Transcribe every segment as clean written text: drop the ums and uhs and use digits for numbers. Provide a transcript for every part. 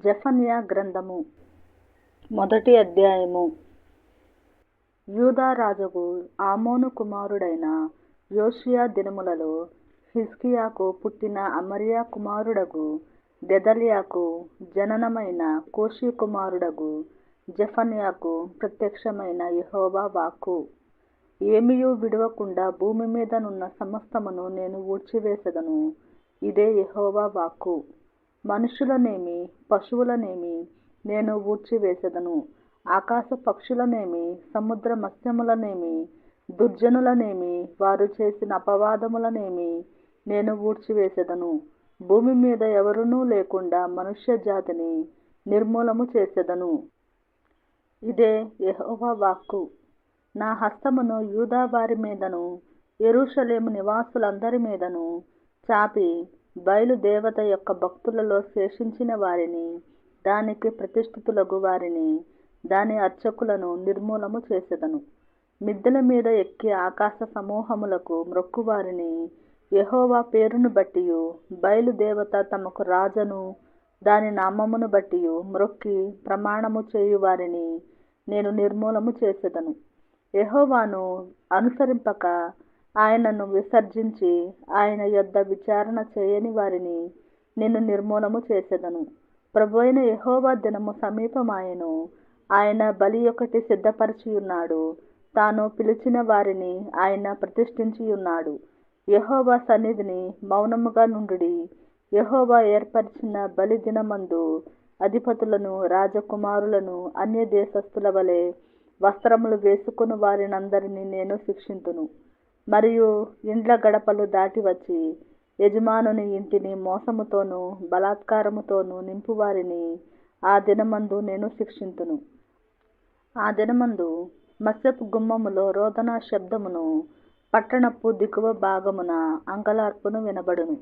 జెఫన్యా గ్రంథము మొదటి అధ్యాయము. యూదా రాజుకు ఆమోను కుమారుడైన యోషియా దినములలో హిజ్కియాకు పుట్టిన అమర్యా కుమారుడగు గెదల్యాకు జననమైన కూషి కుమారుడగు జెఫన్యాకు ప్రత్యక్షమైన యెహోవా వాక్కు. ఏమియూ విడువకుండా భూమి మీద నున్న సమస్తమును నేను ఊడ్చివేసెదను. ఇదే యెహోవా వాక్కు. మనుషులనేమి పశువులనేమి నేను ఊడ్చివేసెదను. ఆకాశ పక్షులనేమి సముద్ర మత్స్యములనేమి దుర్జనులనేమి వారు చేసిన అపవాదములనేమి నేను ఊడ్చివేసెదను. భూమి మీద ఎవరునూ లేకుండా మనుష్య జాతిని నిర్మూలము చేసెదను. ఇదే యెహోవా వాక్కు. నా హస్తమును యూదా వారి మీదను యెరూషలేము నివాసులందరి మీదను చాపి బయలు దేవత యొక్క భక్తులలో శేషించిన వారిని, దానికి ప్రతిష్ఠితులగు వారిని, దాని అర్చకులను నిర్మూలము చేసెదను. మిద్దెల మీద ఎక్కి ఆకాశ సమూహములకు మ్రొక్కువారిని, యెహోవా పేరును బట్టియు బయలు దేవత తమకు రాజను దాని నామమును బట్టియు మ్రొక్కి ప్రమాణము చేయువారిని నేను నిర్మూలము చేసెదను. యెహోవాను అనుసరింపక ఆయనను విసర్జించి ఆయన యొద్ద విచారణ చేయని వారిని నేను నిర్మూలము చేసెదను. ప్రభువైన యెహోవా దినము సమీపమాయెను. ఆయన బలి ఒకటి సిద్ధపరచియున్నాడు. తాను పిలిచిన వారిని ఆయన ప్రతిష్ఠించియున్నాడు. యెహోవా సన్నిధిని మౌనముగా నుండుడి. యెహోవా ఏర్పరిచిన బలి దినమందు అధిపతులను రాజకుమారులను అన్య దేశస్థుల వలె వస్త్రములు వేసుకుని వారినందరినీ నేను శిక్షింతును. మరియు ఇండ్ల గడపలు దాటి వచ్చి యజమానుని ఇంటిని మోసముతోనూ బలాత్కారముతోనూ నింపువారిని ఆ దినమందు నేను శిక్షింతును. ఆ దినమందు మత్స్యపు గుమ్మములో రోదన శబ్దమును, పట్టణపు దిగువ భాగమున అంగలార్పును వినబడును.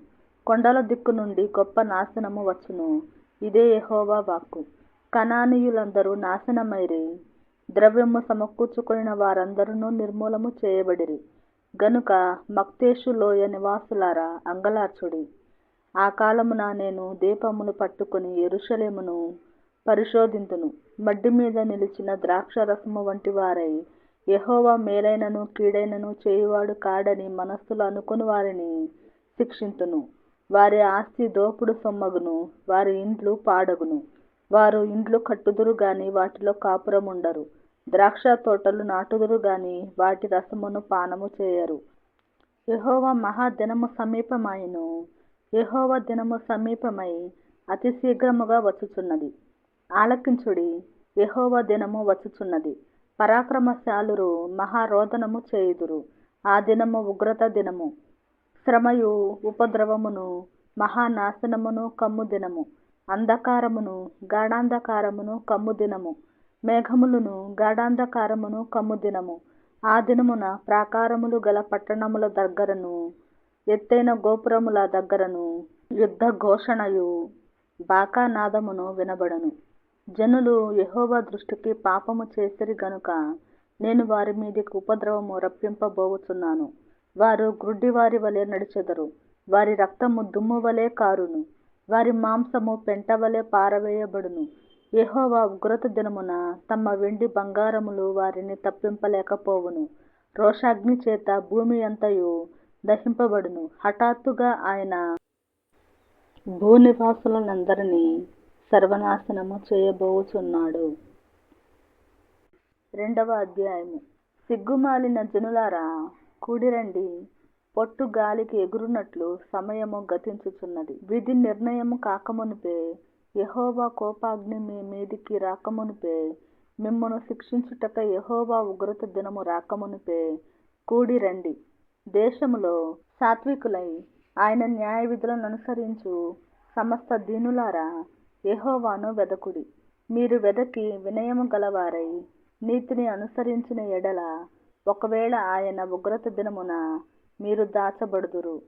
కొండల దిక్కు నుండి గొప్ప నాశనము వచ్చును. ఇదే యెహోవా వాక్కు. కనానీయులందరూ నాశనమైరి. ద్రవ్యము సమకూర్చుకొనిన వారందరూ నిర్మూలము చేయబడిరి. గనుక మక్తేషు లోయ నివాసులారా అంగలార్చుడి. ఆ కాలమున నేను దీపములు పట్టుకుని యెరూషలేమును పరిశోధింతును. మడ్డి మీద నిలిచిన ద్రాక్షరసము వంటి వారై, యెహోవా మేలైనను కీడైనను చేయువాడు కాడని మనస్సులో అనుకుని వారిని శిక్షింతును. వారి ఆస్తి దోపుడు సొమ్మగును, వారి ఇండ్లు పాడగును. వారు ఇండ్లు కట్టుదురు గాని వాటిలో కాపురముండరు. ద్రాక్ష తోటలు నాటుదురు గాని వాటి రసమును పానము చేయరు. యెహోవా మహాదినము సమీపమాయెను. యెహోవా దినము సమీపమై అతి శీఘ్రముగా వచ్చుచున్నది. ఆలకించుడి, యెహోవా దినము వచ్చుచున్నది. పరాక్రమశాలురు మహారోదనము చేయుదురు. ఆ దినము ఉగ్రత దినము, శ్రమయు ఉపద్రవమును మహానాశనమును కమ్ము దినము, అంధకారమును గాఢాంధకారమును కమ్ము దినము, మేఘములను గాఢాంధకారమును కమ్ము దినము. ఆ దినమున ప్రాకారములు గల పట్టణముల దగ్గరను ఎత్తైన గోపురముల దగ్గరను యుద్ధ ఘోషణయు బాకానాదమును వినబడును. జనులు యెహోవా దృష్టికి పాపము చేసిరి గనుక నేను వారి మీదికి ఉపద్రవము రప్పింపబోవుచున్నాను. వారు గ్రుడ్డివారి వలె నడిచెదరు. వారి రక్తము దుమ్ము వలె కారును. వారి మాంసము పెంట వలె పారవేయబడును. యెహోవా ఉగ్రత దినమున తమ వెండి బంగారములు వారిని తప్పింపలేకపోవును. రోషాగ్ని చేత భూమి అంతయు దహింపబడును. హఠాత్తుగా ఆయన భూనివాసులందరినీ సర్వనాశనము చేయబోవుచున్నాడు. రెండవ అధ్యాయము. సిగ్గుమాలిన జనులారా కూడిరండి. పొట్టు గాలికి ఎగురునట్లు సమయము గతించుచున్నది. విధి నిర్ణయము కాకమునుపే, యెహోవా కోపాగ్ని మీ మీదికి రాకమునుపే, మిమ్మును శిక్షించుటకై యెహోవా ఉగ్రత దినము రాకమునుపే కూడిరండి. దేశములో సాత్వికులై ఆయన న్యాయ విధులను అనుసరించు సమస్త దీనులారా యెహోవాను వెదకుడి. మీరు వెదకి వినయము గలవారై నీతిని అనుసరించిన ఎడల ఒకవేళ ఆయన ఉగ్రత దినమున మీరు దాచబడుదురు.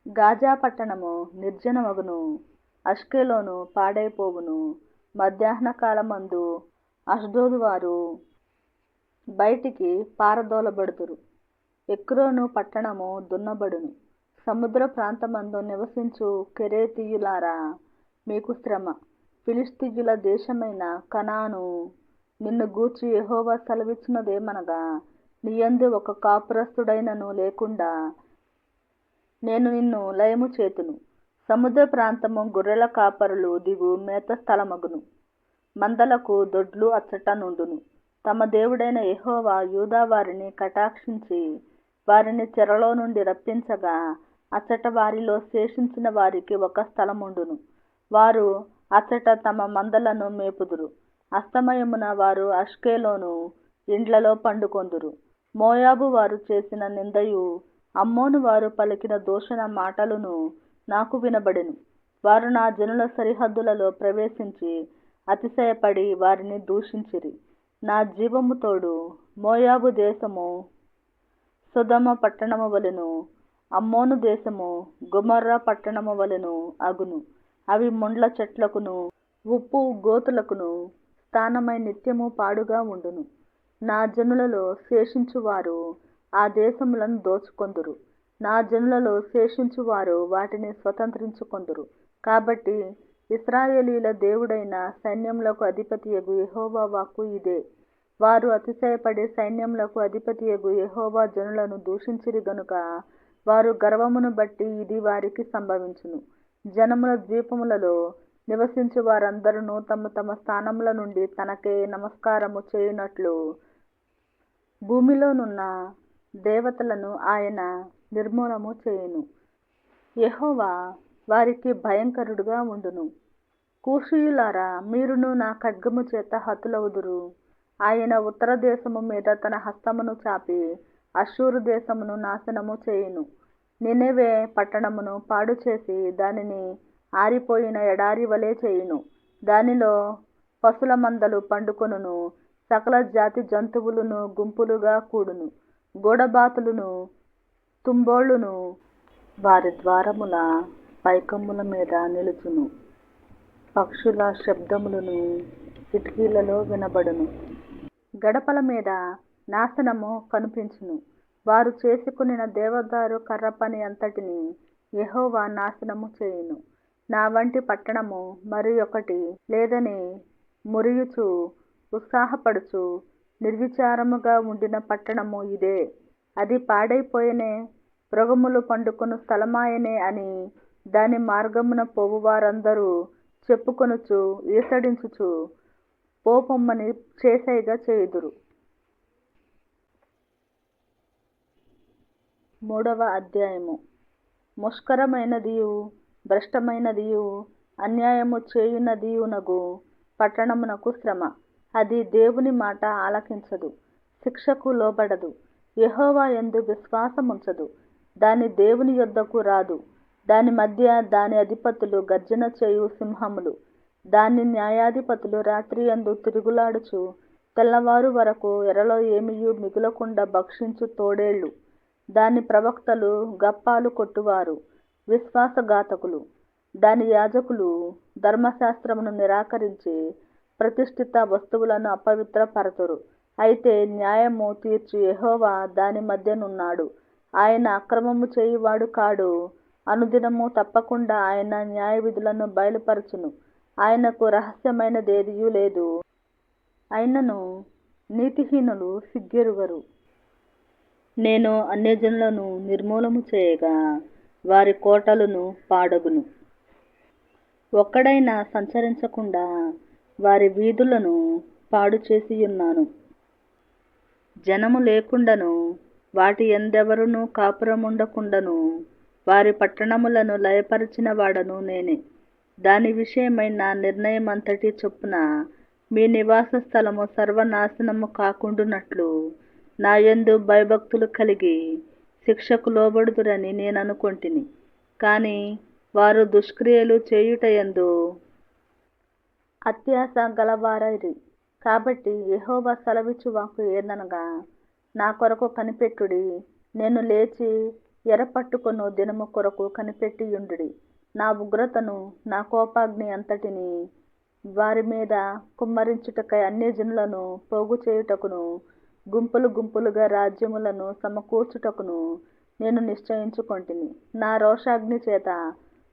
గాజా పట్టణము నిర్జనమగును. అష్కెలోను పాడైపోవును. మధ్యాహ్న కాలమందు అష్డోదు వారు బయటికి పారదోలబడుదురు. ఎక్రోను పట్టణము దున్నబడును. సముద్ర ప్రాంతమందు నివసించు కెరేతీయులారా మీకు శ్రమ. ఫిలిష్తీయుల దేశమైన కనాను నిన్ను గూర్చి యెహోవా సెలవిచ్చినదేమనగా, నీయందు ఒక కాపురస్తుడైనను లేకుండా నేను నిన్ను లయము చేతును. సముద్ర ప్రాంతము గొర్రెల కాపరులు దిగు మేత స్థలమగును. మందలకు దొడ్లు అచ్చట నుండును. తమ దేవుడైన యెహోవా యూదా వారిని కటాక్షించి వారిని చెరలో నుండి రప్పించగా అచ్చట వారిలో శేషించిన వారికి ఒక స్థలముండును. వారు అచ్చట తమ మందలను మేపుదురు. అస్తమయమున వారు అష్కెలోను ఇండ్లలో పండుకొందురు. మోయాబు వారు చేసిన నిందయు అమ్మోను వారు పలికిన దూషణ మాటలును నాకు వినబడెను. వారు నా జనుల సరిహద్దులలో ప్రవేశించి అతిశయపడి వారిని దూషించిరి. నా జీవము తోడు మోయాబు దేశము సొదొమ పట్టణము వలెను, అమ్మోను దేశము గొమొర్రా పట్టణము వలెను అగును. అవి ముండ్ల చెట్లకును ఉప్పు గోతులకును స్థానమై నిత్యము పాడుగా ఉండును. నా జనులలో శేషించువారు ఆ దేశములను దోచుకొందురు. నా జనులలో శేషించువారు వాటిని స్వతంత్రించుకొందురు. కాబట్టి ఇశ్రాయేలీయుల దేవుడైన సైన్యములకు అధిపతియగు యెహోవా వాక్కు ఇదే. వారు అతిశయపడి సైన్యములకు అధిపతియగు యెహోవా జనులను దూషించిరి గనుక వారు గర్వమును బట్టి ఇది వారికి సంభవించును. జనముల ద్వీపములలో నివసించు వారందరూ తమ తమ స్థానముల నుండి తనకే నమస్కారము చేయునట్లు భూమిలోనున్న దేవతలను ఆయన నిర్మూలము చేయును. యెహోవా వారికి భయంకరుడుగా ఉండును. కూషీయులారా, మీరును నా ఖడ్గము చేత హతులవుదురు. ఆయన ఉత్తర దేశము మీద తన హస్తమును చాపి అష్షూరు దేశమును నాశనము చేయును. నినెవే పట్టణమును పాడు చేసి దానిని ఆరిపోయిన ఎడారి వలె చేయును. దానిలో పశుల మందలు పండుకొనును. సకల జాతి జంతువులను గుంపులుగా కూడును. గూడబాతులను తుంబోళ్ళును వారి ద్వారముల పైకమ్ముల మీద నిలుచును. పక్షుల శబ్దములను కిటికీలలో వినబడును. గడపల మీద నాశనము కనిపించును. వారు చేసుకునిన దేవదారు కర్ర పని అంతటిని యెహోవా నాశనము చేయును. నా వంటి పట్టణము మరి ఒకటి లేదని మురియుచు ఉత్సాహపడుచు నిర్విచారముగా ఉండిన పట్టణము ఇదే. అది పాడైపోయనే, మృగములు పండుకొను స్థలమాయనే అని దాని మార్గమున పోవు వారందరూ చెప్పుకొనుచు ఈసడించుచు పోపొమ్మని చేసైగా చేయుదురు. 3వ అధ్యాయము. ముష్కరమైనదియు భ్రష్టమైనదియు అన్యాయము చేయునదియునగు పట్టణమునకు శ్రమ. అది దేవుని మాట ఆలకించదు, శిక్షకు లోబడదు, యెహోవా యందు విశ్వాసముంచదు. దాని దేవుని యొద్దకు రాదు. దాని మధ్య దాని అధిపతులు గర్జన చేయు సింహములు. దాని న్యాయాధిపతులు రాత్రి యందు తిరుగులాడుచు తెల్లవారు వరకు ఎరలో ఏమియు మిగులకుండా భక్షించు తోడేళ్ళు. దాని ప్రవక్తలు గప్పాలు కొట్టువారు, విశ్వాసఘాతకులు. దాని యాజకులు ధర్మశాస్త్రమును నిరాకరించి ప్రతిష్ఠిత వస్తువులను అపవిత్రపరతురు. అయితే న్యాయము తీర్చు యెహోవా దాని మధ్యనున్నాడు. ఆయన అక్రమము చేయువాడు కాడు. అనుదినము తప్పకుండా ఆయన న్యాయ విధులను బయలుపరచును. ఆయనకు రహస్యమైనదేదియూ లేదు. అయినను నీతిహీనులు సిగ్గెరుగరు. నేను అన్యజనులను నిర్మూలము చేయగా వారి కోటలను పాడగును. ఒక్కడైనా సంచరించకుండా వారి వీధులను పాడు చేసియున్నాను. జనము లేకుండను వాటి ఎందెవరునూ కాపురముండకుండను వారి పట్టణములను లయపరిచిన వాడను నేనే. దాని విషయమై నా నిర్ణయమంతటి చొప్పున మీ నివాస స్థలము సర్వనాశనము కాకుండునట్లు నా యందు భయభక్తులు కలిగి శిక్షకు లోబడుదురని నేననుకొంటిని. కానీ వారు దుష్క్రియలు చేయుటయందు అత్యాశ గలవారైరి. కాబట్టి యెహోవా సెలవిచ్చు వాక్కు ఏదనగా, నా కొరకు కనిపెట్టుడి. నేను లేచి ఎరపట్టుకొను దినము కొరకు కనిపెట్టియుండుడి. నా ఉగ్రతను నా కోపాగ్ని అంతటిని వారి మీద కుమ్మరించుటకై అన్యజనులను పోగు చేయుటకును గుంపులు గుంపులుగా రాజ్యములను సమకూర్చుటకును నేను నిశ్చయించుకొంటిని. నా రోషాగ్ని చేత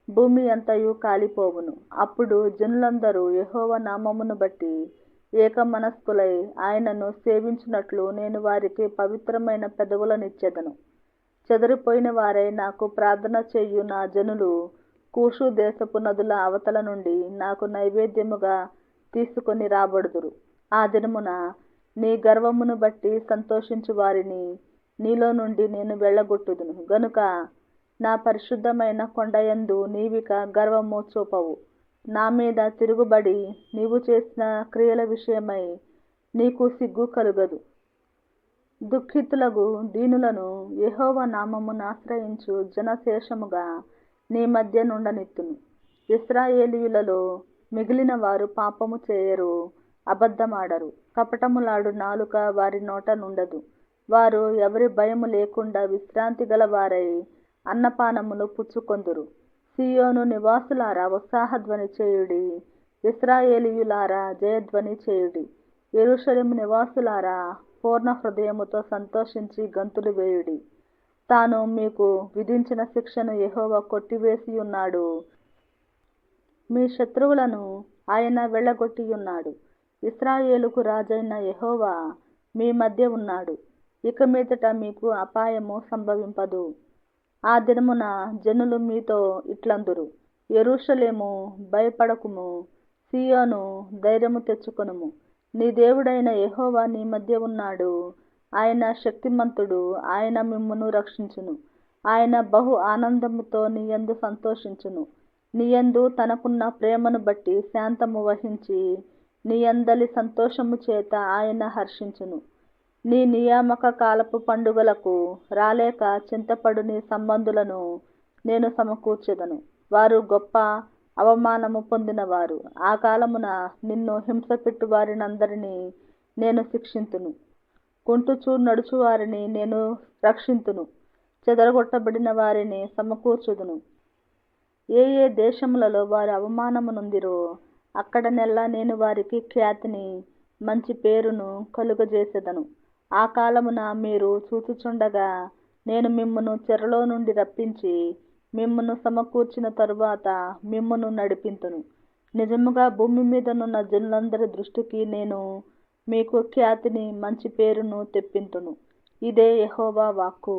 భూమి అంతయు కాలిపోవును. అప్పుడు జనులందరూ యెహోవా నామమును బట్టి ఏక మనస్కులై ఆయనను సేవించినట్లు నేను వారికి పవిత్రమైన పెదవులనిచ్చెదను. చెదరిపోయిన వారై నాకు ప్రార్థన చేయు నా జనులు కూషు దేశపు నదుల అవతల నుండి నాకు నైవేద్యముగా తీసుకొని రాబడుదురు. ఆ దినమున నీ గర్వమును బట్టి సంతోషించు వారిని నీలో నుండి నేను వెళ్ళగొట్టుదును గనుక నా పరిశుద్ధమైన కొండయందు నీవిక గర్వము చూపవు. నా మీద తిరుగుబడి నీవు చేసిన క్రియల విషయమై నీకు సిగ్గు కలుగదు. దుఃఖితులకు దీనులను యెహోవా నామమును ఆశ్రయించు జనశేషముగా నీ మధ్య నుండనిత్తును. ఇశ్రాయేలీయులలో మిగిలిన వారు పాపము చేయరు, అబద్ధమాడరు, కపటములాడు నాలుక వారి నోట నుండదు. వారు ఎవరి భయము లేకుండా విశ్రాంతి గల వారై అన్నపానములు పుచ్చుకొందురు. సీయోను నివాసులారా ఉత్సాహధ్వని చేయుడి, ఇశ్రాయేలీయులారా జయధ్వని చేయుడి. యెరూషలేము నివాసులారా పూర్ణ హృదయముతో సంతోషించి గంతులు వేయుడి. తాను మీకు విధించిన శిక్షను యెహోవా కొట్టివేసియున్నాడు. మీ శత్రువులను ఆయన వెళ్ళగొట్టియున్నాడు. ఇశ్రాయేలుకు రాజైన యెహోవా మీ మధ్య ఉన్నాడు. ఇక మీదట మీకు అపాయము సంభవింపదు. ఆ దినమున జనులు మీతో ఇట్లందురు, యెరూషలేము భయపడకుము, సీయోను ధైర్యము తెచ్చుకొనుము. నీ దేవుడైన యెహోవా నీ మధ్య ఉన్నాడు. ఆయన శక్తిమంతుడు, ఆయన మిమ్మును రక్షించును. ఆయన బహు ఆనందముతో నీయందు సంతోషించును. నీయందు తనకున్న ప్రేమను బట్టి శాంతము వహించి నీయందలి సంతోషము చేత ఆయన హర్షించును. నీ నియామక కాలపు పండుగలకు రాలేక చింతపడు నీ సంబంధులను నేను సమకూర్చెదను. వారు గొప్ప అవమానము పొందినవారు. ఆ కాలమున నిన్ను హింసపెట్టు వారినందరినీ నేను శిక్షింతును. కుంటుచూ నడుచు వారిని నేను రక్షింతును. చెదరగొట్టబడిన వారిని సమకూర్చుదును. ఏ ఏ దేశములలో వారు అవమానము నొందిరో అక్కడనెల్లా నేను వారికి ఖ్యాతిని మంచి పేరును కలుగజేసెదను. ఆ కాలమున మీరు చూచుచుండగా నేను మిమ్మును చెరలో నుండి రప్పించి మిమ్మును సమకూర్చిన తరువాత మిమ్మును నడిపింతును. నిజముగా భూమి మీదనున్న జనులందరి దృష్టికి నేను మీకు ఖ్యాతిని మంచి పేరును తెప్పింతును. ఇదే యెహోవా వాక్కు.